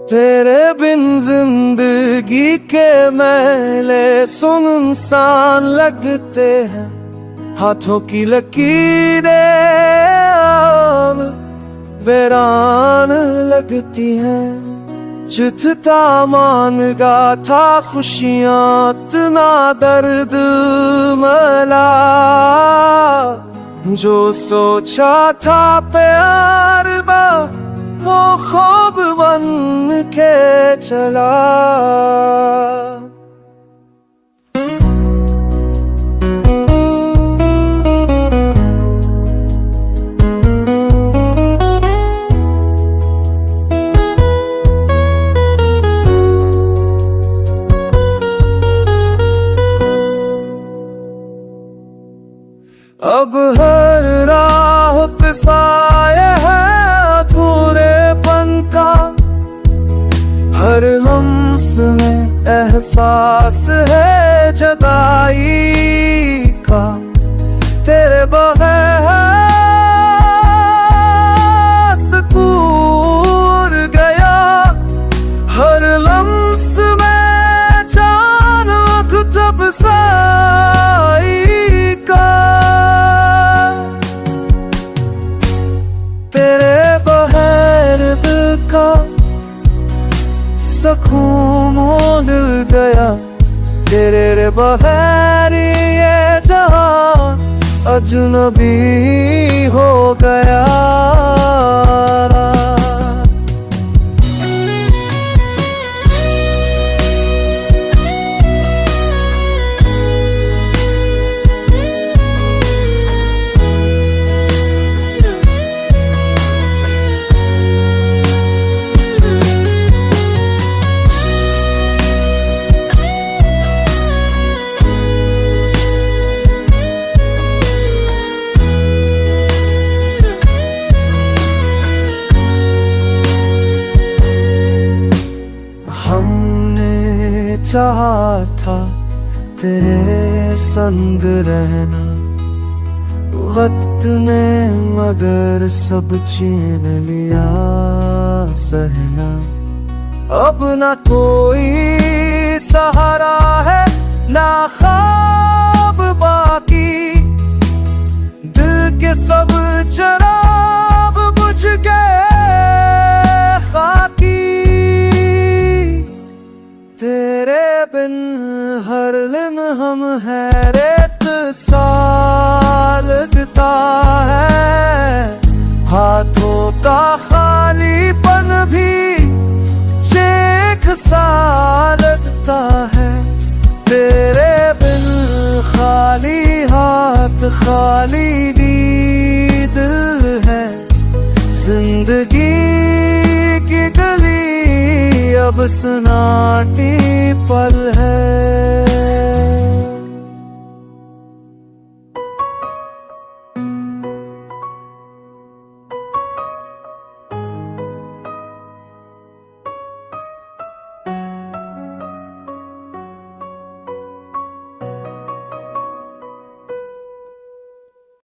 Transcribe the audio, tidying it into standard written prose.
तेरे बिन जिंदगी के मैले सुनसान लगते हैं, हाथों की लकीरें अब वीरान लगती हैं। जितना मांगा था खुशियाँ इतना दर्द मिला, जो सोचा था प्यार बा वो ख्वाब बन के चला। अब हर राह पे साया है अधूरेपन का, हर लम्स में एहसास है जुदाई का। तेरे बगैर दूर गया हर लम्स में जान तब साई का। तेरे बगैर दिल का सकून मिल गया, तेरे बगैर ये जहां अजनबी हो गया। चाहा था तेरे संग रहना, वक्त ने मगर सब छीन लिया सहना। अब ना कोई सहारा है ना ख्वाब बाकी, दिल के सब चिराग बुझ गए खाकी। तेरे बिन हर लम्हा हैरत सा लगता है, हाथों का खालीपन भी चेक सा लगता है। तेरे बिन खाली हाथ खाली दिल है, जिंदगी की गली अब सन्नाटी पल है।